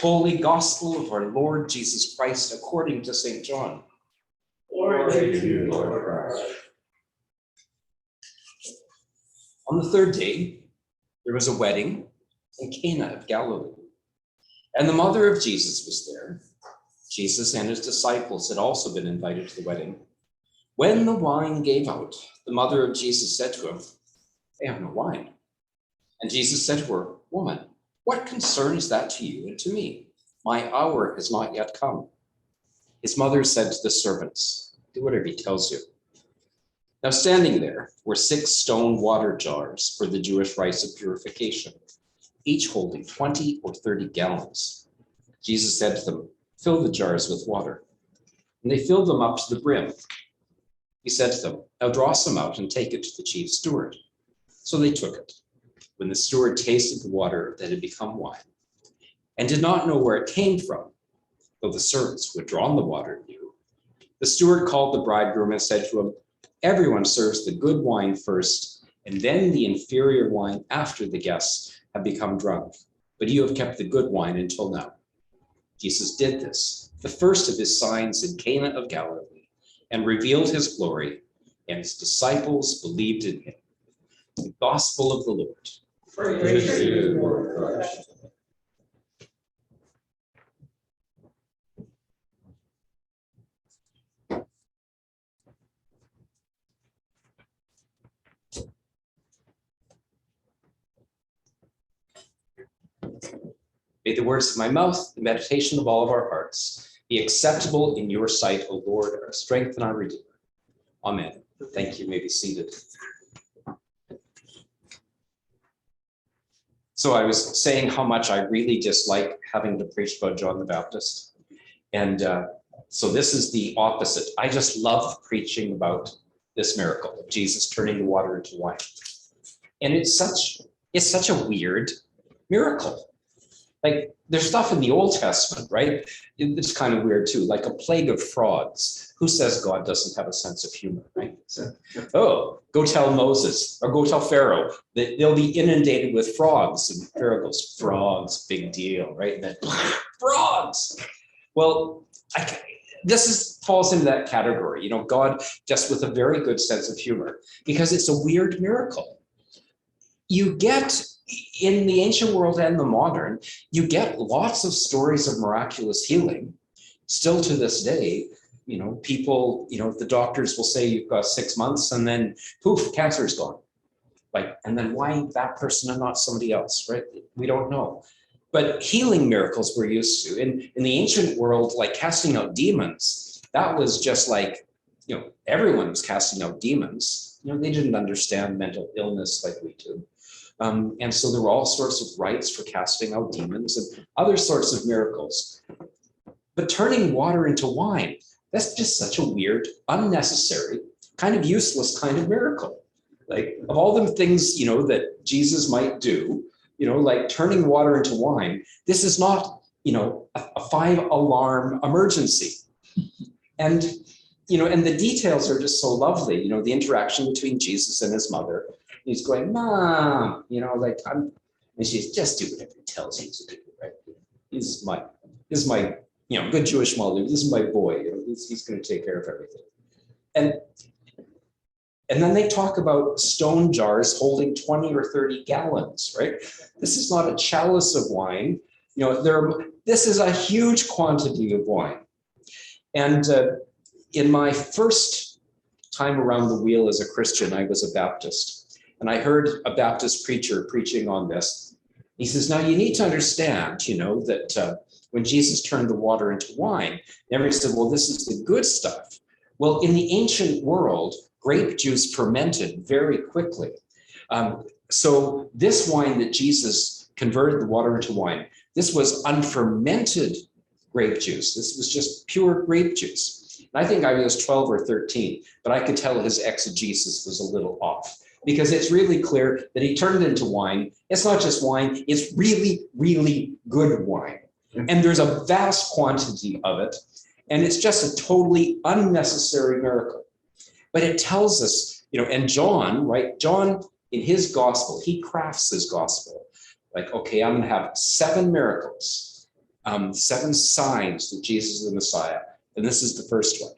Holy Gospel of our Lord Jesus Christ according to St. John. Glory to you, Lord Christ. On the third day, there was a wedding in Cana of Galilee, and the mother of Jesus was there. Jesus and his disciples had also been invited to the wedding. When the wine gave out, the mother of Jesus said to him, "They have no wine." And Jesus said to her, "Woman, what concern is that to you and to me? My hour has not yet come." His mother said to the servants, "Do whatever he tells you." Now standing there were 6 stone water jars for the Jewish rites of purification, each holding 20 or 30 gallons. Jesus said to them, "Fill the jars with water." And they filled them up to the brim. He said to them, "Now draw some out and take it to the chief steward." So they took it. When the steward tasted the water that had become wine and did not know where it came from, though the servants who had drawn the water knew, the steward called the bridegroom and said to him, "Everyone serves the good wine first, and then the inferior wine after the guests have become drunk. But you have kept the good wine until now." Jesus did this, the first of his signs in Cana of Galilee, and revealed his glory, and his disciples believed in him. The Gospel of the Lord. Praise to you, Lord Christ. May the words of my mouth, the meditation of all of our hearts, be acceptable in your sight, O Lord, our strength and our Redeemer. Amen. Thank you. You may be seated. So I was saying how much I really dislike having to preach about John the Baptist. And so this is the opposite. I just love preaching about this miracle of Jesus turning the water into wine. And it's such a weird miracle. Like, there's stuff in the Old Testament, right? It's kind of weird too, like a plague of frogs. Who says God doesn't have a sense of humor, right? So, oh, go tell Moses or go tell Pharaoh that they'll be inundated with frogs. And Pharaoh goes, "Frogs, big deal," right? And then, frogs. Well, this falls into that category. You know, God just with a very good sense of humor, because it's a weird miracle. You get, in the ancient world and the modern, you get lots of stories of miraculous healing. Still to this day, you know, people, you know, the doctors will say you've got 6 months and then poof, cancer is gone. Like, and then why that person and not somebody else, right? We don't know. But healing miracles we're used to. In the ancient world, like casting out demons, that was just like, you know, everyone was casting out demons. You know, they didn't understand mental illness like we do. And so there were all sorts of rites for casting out demons and other sorts of miracles. But turning water into wine, that's just such a weird, unnecessary, kind of useless kind of miracle. Like, of all the things, you know, that Jesus might do, you know, like turning water into wine, this is not, you know, a 5-alarm emergency. And, you know, and the details are just so lovely, you know, the interaction between Jesus and his mother. He's going, "Mom," you know, like, and she's, "Just do whatever he tells you to do," right? He's my, you know, good Jewish mother. This is my boy. You know, he's going to take care of everything. And then they talk about stone jars holding 20 or 30 gallons, right? This is not a chalice of wine. You know, this is a huge quantity of wine. And in my first time around the wheel as a Christian, I was a Baptist. And I heard a Baptist preacher preaching on this. He says, "Now you need to understand, you know, that when Jesus turned the water into wine, everybody said, well, this is the good stuff." Well, in the ancient world, grape juice fermented very quickly. So this wine that Jesus converted the water into wine, this was unfermented grape juice. This was just pure grape juice. And I think I was 12 or 13, but I could tell his exegesis was a little off, because it's really clear that he turned it into wine. It's not just wine, it's really, really good wine. And there's a vast quantity of it. And it's just a totally unnecessary miracle. But it tells us, you know, and John, right? John, in his gospel, he crafts his gospel. Like, okay, I'm going to have 7 miracles. 7 signs that Jesus is the Messiah, and this is the first one.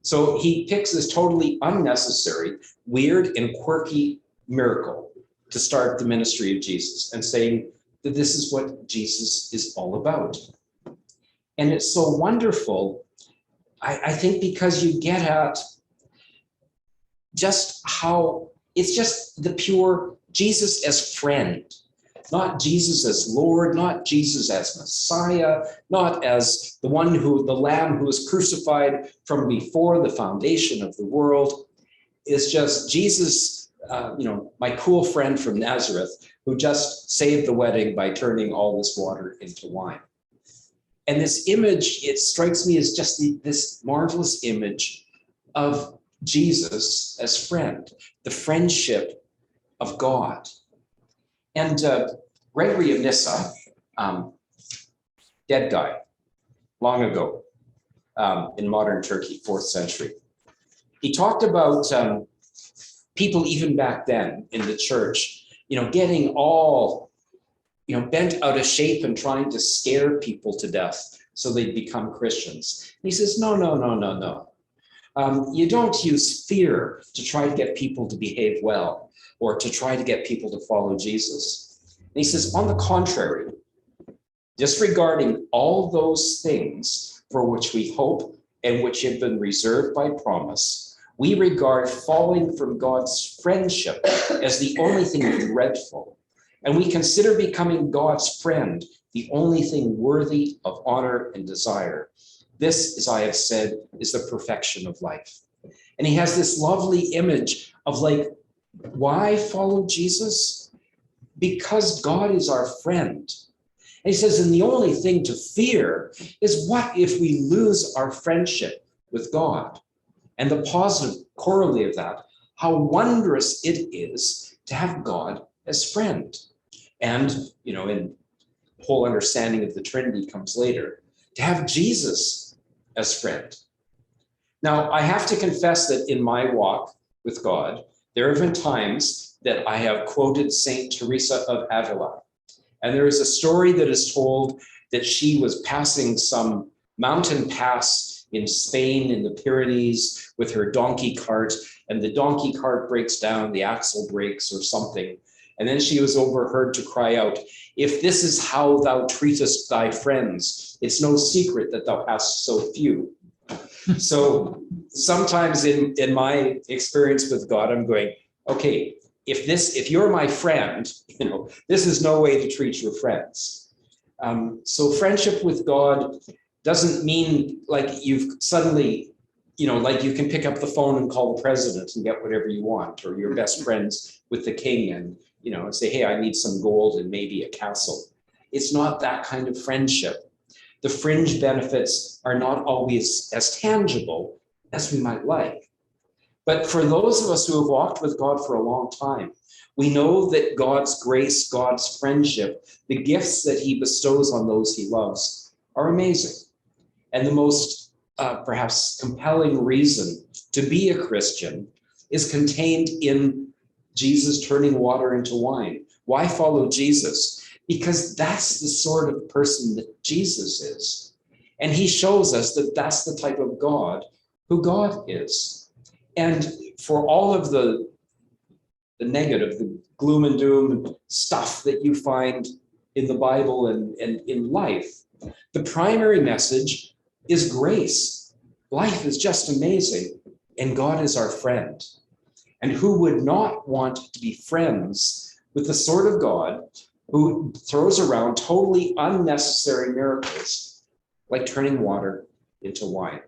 So he picks this totally unnecessary, weird, and quirky miracle to start the ministry of Jesus and saying that this is what Jesus is all about. And it's so wonderful, I think, because you get at just how it's just the pure Jesus as friend, not Jesus as Lord, not Jesus as Messiah, not as the Lamb who was crucified from before the foundation of the world. It's just Jesus, my cool friend from Nazareth, who just saved the wedding by turning all this water into wine. And this image, it strikes me as just this marvelous image of Jesus as friend, the friendship of God. And Gregory of Nyssa, dead guy, long ago, in modern Turkey, 4th century. He talked about people even back then in the church, getting all, bent out of shape and trying to scare people to death so they'd become Christians. And he says, no. You don't use fear to try to get people to behave well or to try to get people to follow Jesus. And he says, on the contrary, disregarding all those things for which we hope and which have been reserved by promise, we regard falling from God's friendship as the only thing dreadful. And we consider becoming God's friend the only thing worthy of honor and desire. This, as I have said, is the perfection of life. And he has this lovely image of why follow Jesus? Because God is our friend. And he says, and the only thing to fear is what if we lose our friendship with God? And the positive corollary of that, how wondrous it is to have God as friend. And, in whole understanding of the Trinity comes later, to have Jesus as friend. Now, I have to confess that in my walk with God, there have been times that I have quoted Saint Teresa of Avila. And there is a story that is told that she was passing some mountain pass in Spain in the Pyrenees with her donkey cart, and the donkey cart breaks down, the axle breaks or something. And then she was overheard to cry out, "If this is how thou treatest thy friends, it's no secret that thou hast so few." So sometimes in my experience with God, I'm going, okay, if you're my friend, this is no way to treat your friends. So friendship with God doesn't mean like you've suddenly, like you can pick up the phone and call the president and get whatever you want, or you're best friends with the king and, say, hey, I need some gold and maybe a castle. It's not that kind of friendship. The fringe benefits are not always as tangible as we might like. But for those of us who have walked with God for a long time, we know that God's grace, God's friendship, the gifts that he bestows on those he loves are amazing. And the most perhaps compelling reason to be a Christian is contained in Jesus turning water into wine. Why follow Jesus? Because that's the sort of person that Jesus is. And he shows us that that's the type of God who God is. And for all of the negative, the gloom and doom stuff that you find in the Bible and in life, the primary message is grace. Life is just amazing, and God is our friend. And who would not want to be friends with the sort of God who throws around totally unnecessary miracles, like turning water into wine?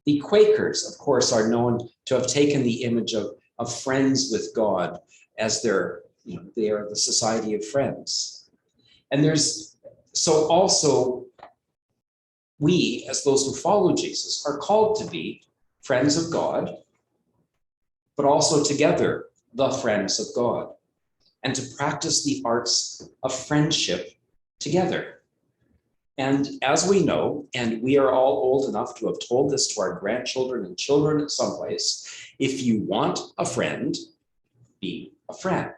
The Quakers, of course, are known to have taken the image of friends with God as they are the society of friends. And so also we, as those who follow Jesus, are called to be friends of God, but also together the friends of God, and to practice the arts of friendship together. And as we know, and we are all old enough to have told this to our grandchildren and children in some place, if you want a friend, be a friend.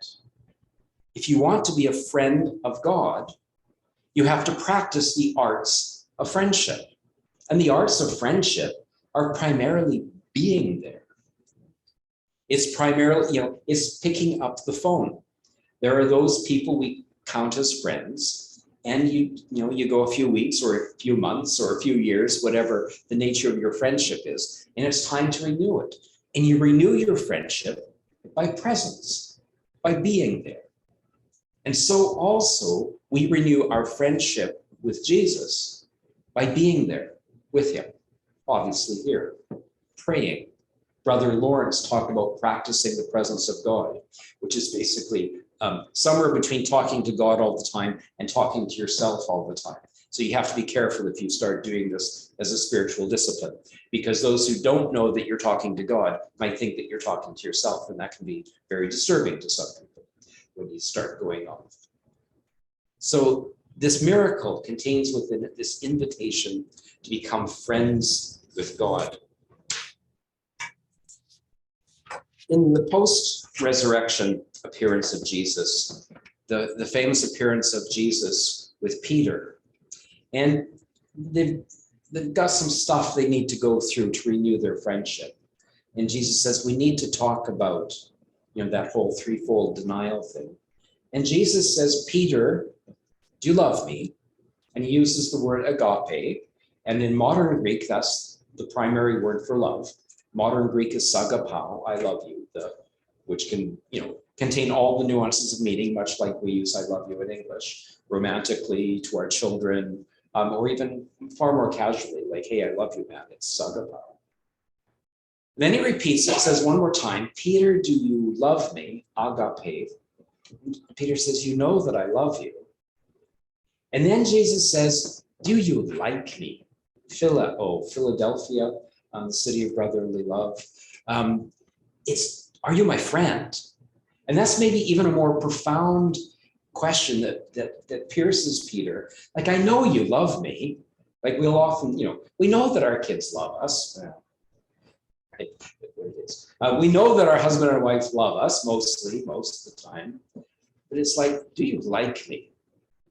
If you want to be a friend of God, You have to practice the arts of friendship. And the arts of friendship are primarily being there. It's primarily, it's picking up the phone. There are those people we count as friends, and you go a few weeks or a few months or a few years, whatever the nature of your friendship is, and it's time to renew it. And you renew your friendship by presence, by being there. And so also we renew our friendship with Jesus by being there with him, obviously here, praying. Brother Lawrence talked about practicing the presence of God, which is basically somewhere between talking to God all the time and talking to yourself all the time. So you have to be careful if you start doing this as a spiritual discipline, because those who don't know that you're talking to God might think that you're talking to yourself, and that can be very disturbing to some people when you start going on. So this miracle contains within it this invitation to become friends with God. In the post-resurrection appearance of Jesus, the famous appearance of Jesus with Peter, and they've got some stuff they need to go through to renew their friendship. And Jesus says, we need to talk about, that whole threefold denial thing. And Jesus says, Peter, do you love me? And he uses the word agape. And in modern Greek, that's the primary word for love. Modern Greek is sagapao, I love you, which can, contain all the nuances of meaning, much like we use I love you in English, romantically to our children, or even far more casually, like, hey, I love you, man, it's sagapao. Then he repeats it, says one more time, Peter, do you love me? Agape. Peter says, you know that I love you. And then Jesus says, do you like me? Philadelphia, the city of brotherly love. Are you my friend? And that's maybe even a more profound question that pierces Peter. Like, I know you love me. Like, we'll often, we know that our kids love us. We know that our husband and wife love us most of the time. But it's like, do you like me?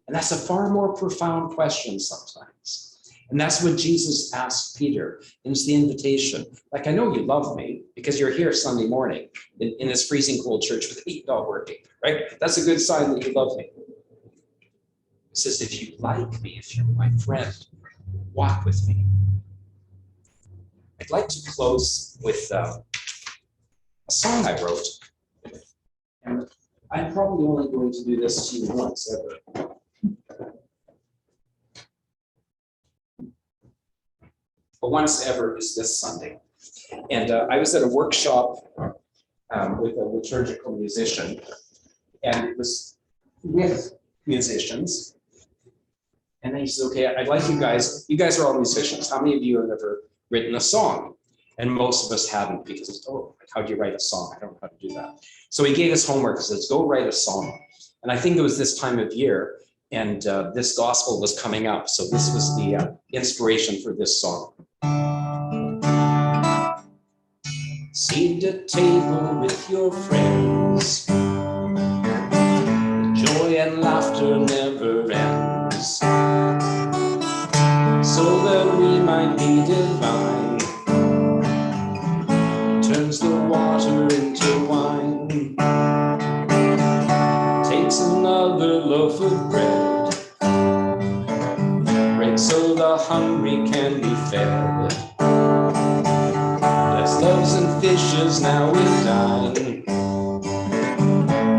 And that's a far more profound question sometimes. And that's what Jesus asked Peter. And it's the invitation. Like, I know you love me because you're here Sunday morning in this freezing cold church with the heat not working, right? That's a good sign that you love me. He says, if you like me, if you're my friend, walk with me. I'd like to close with a song I wrote. And I'm probably only going to do this to you once ever. But once ever is this Sunday. And I was at a workshop with a liturgical musician, and it was with musicians. And then he says, okay, I'd like you guys are all musicians. How many of you have ever written a song? And most of us haven't, because, how do you write a song? I don't know how to do that. So he gave us homework. He says, go write a song. And I think it was this time of year, and this gospel was coming up. So this was the inspiration for this song. Seat at table with your friends, joy and laughter never ends, so that we might be divine. Turns the water into wine, takes another loaf of bread, breaks so the hungry can be fed. Bless loaves and fishes, now we dine.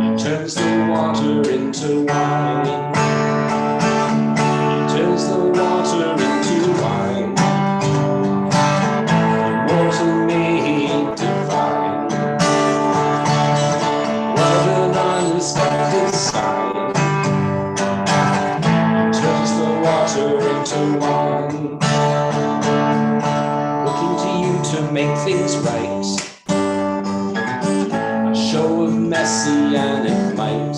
He turns the water into wine. He turns the water into wine. Water made divine. What an unexpected sign. He turns the water into wine. Looking to you to make things right. A show of messianic might.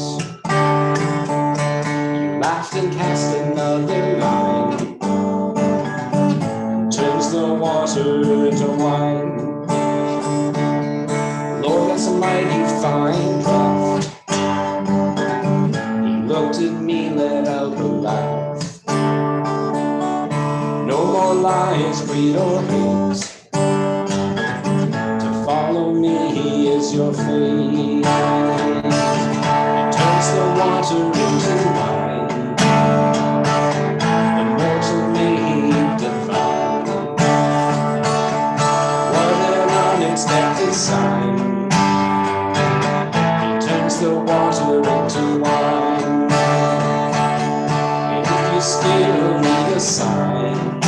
You laughed and cast another line. Turns the water into wine. Lord, that's a mighty fine draught. He looked at me, let out a laugh. your lives, great or hate. To follow me is your fate. It turns the water into wine, the mortal made divine. What an unexpected sign. He turns the water into wine. And if you still need a sign,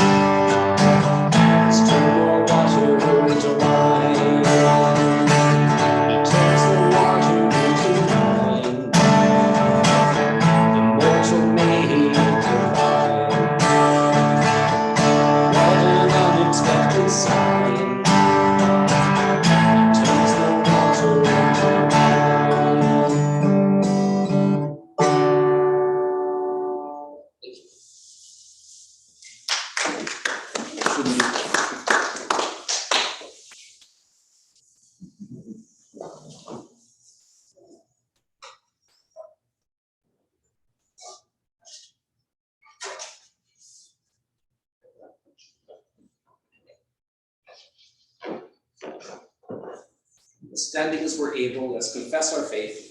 just turn more water into wine. He turns the water into wine, the mortal made divine. What an unexpected sign. He turns the water into wine. Standing as we're able, let's confess our faith.